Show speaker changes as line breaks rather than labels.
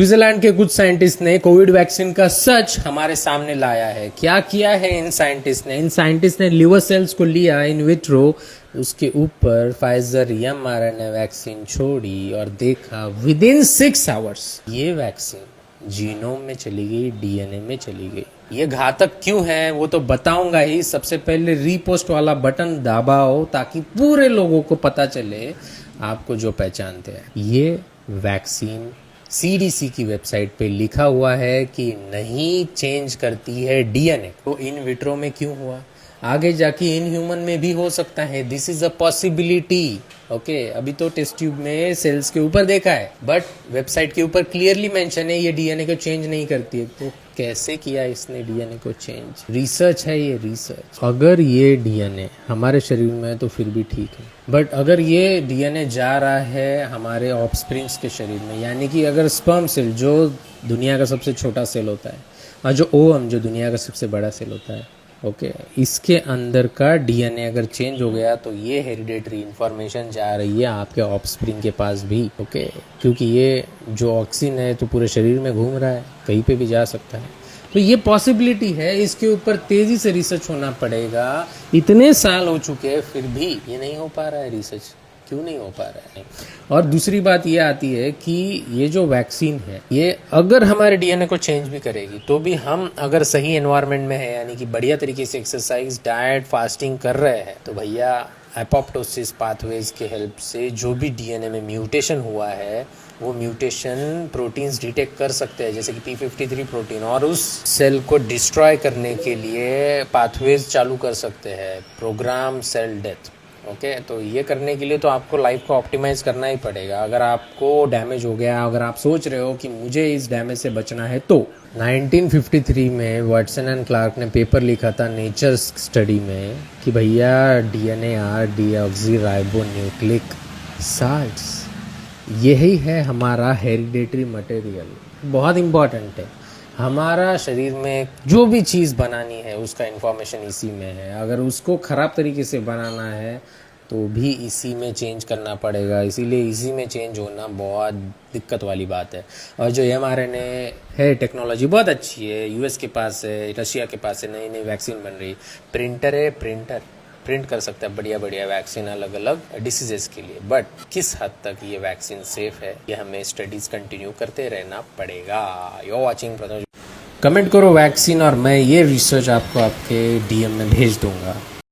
Switzerland के कुछ scientist ने कोविड वैक्सीन का सच हमारे सामने लाया है। क्या किया है इन साइंटिस्ट ने लिवर सेल्स को लिया इन विट्रो, उसके ऊपर फाइजर mRNA वैक्सीन छोड़ी और देखा विद इन 6 आवर्स ये वैक्सीन जीनोम में चली गई, डीएनए में चली गई। ये घातक क्यों है वो तो बताऊंगा ही। सबसे पहले रीपोस्ट वाला बटन दबाओ ताकि पूरे लोगों को पता चले, आपको जो पहचानते हैं। ये वैक्सीन सीडीसी की वेबसाइट पे लिखा हुआ है कि नहीं चेंज करती है डीएनए। तो इन विट्रो में क्यों हुआ, आगे जाके इन ह्यूमन में भी हो सकता है। This is a possibility. Okay, अभी तो टेस्ट ट्यूब में सेल्स के ऊपर देखा है, बट वेबसाइट के ऊपर क्लियरली मेंशन है ये डीएनए को चेंज नहीं करती है। तो कैसे किया इसने डीएनए को चेंज? रिसर्च है ये, रिसर्च। अगर ये डीएनए हमारे शरीर में है तो फिर भी ठीक है, बट अगर ये डीएनए जा रहा है हमारे ऑफस्प्रिंग्स के शरीर में, यानी कि अगर स्पर्म सेल जो दुनिया का सबसे छोटा सेल होता है और जो ओवम जो दुनिया का सबसे बड़ा सेल होता है, ओके, इसके अंदर का डीएनए अगर चेंज हो गया तो ये हेरिडेटरी इंफॉर्मेशन जा रही है आपके ऑफस्प्रिंग के पास भी। ओके, क्योंकि ये जो ऑक्सीजन है तो पूरे शरीर में घूम रहा है, कहीं पे भी जा सकता है। तो ये पॉसिबिलिटी है, इसके ऊपर तेजी से रिसर्च होना पड़ेगा। इतने साल हो चुके हैं फिर भी ये नहीं हो पा रहा है रिसर्च। क्यों नहीं हो पा रहा है? और दूसरी बात ये आती है कि ये जो वैक्सीन है ये अगर हमारे डीएनए को चेंज भी करेगी तो भी हम अगर सही एनवायरनमेंट में है, यानी कि बढ़िया तरीके से एक्सरसाइज, डाइट, फास्टिंग कर रहे हैं, तो भैया एपोप्टोसिस पाथवेज के हेल्प से जो भी डीएनए में म्यूटेशन हुआ है वो म्यूटेशन प्रोटीन्स डिटेक्ट कर सकते हैं, जैसे कि p53 प्रोटीन, और उस सेल को डिस्ट्रॉय करने के लिए पाथवेज चालू कर सकते हैं, प्रोग्राम सेल डेथ। ओके, तो ये करने के लिए तो आपको लाइफ को ऑप्टिमाइज करना ही पड़ेगा। अगर आपको डैमेज हो गया, अगर आप सोच रहे हो कि मुझे इस डैमेज से बचना है, तो 1953 में वाटसन एंड क्लार्क ने पेपर लिखा था नेचर स्टडी में कि भैया डीएनए आर डीऑक्सीराइबोन्यूक्लिक साल्ट्स, यही है हमारा हेरिडेटरी मटेरियल। बहुत इम्पॉर्टेंट है। हमारा शरीर में जो भी चीज़ बनानी है उसका इन्फॉर्मेशन इसी में है। अगर उसको ख़राब तरीके से बनाना है तो भी इसी में चेंज करना पड़ेगा, इसीलिए इसी में चेंज होना बहुत दिक्कत वाली बात है। और जो mRNA है टेक्नोलॉजी बहुत अच्छी है, यूएस के पास है, रशिया के पास है, नई नई वैक्सीन बन रही। प्रिंटर है, प्रिंट कर सकता है बढ़िया बढ़िया वैक्सीन अलग अलग डिसीजेस के लिए। बट किस हद तक ये वैक्सीन सेफ है ये हमें स्टडीज कंटिन्यू करते रहना पड़ेगा। यू वाचिंग प्रथम। कमेंट करो वैक्सीन और मैं ये रिसर्च आपको आपके डीएम में भेज दूंगा।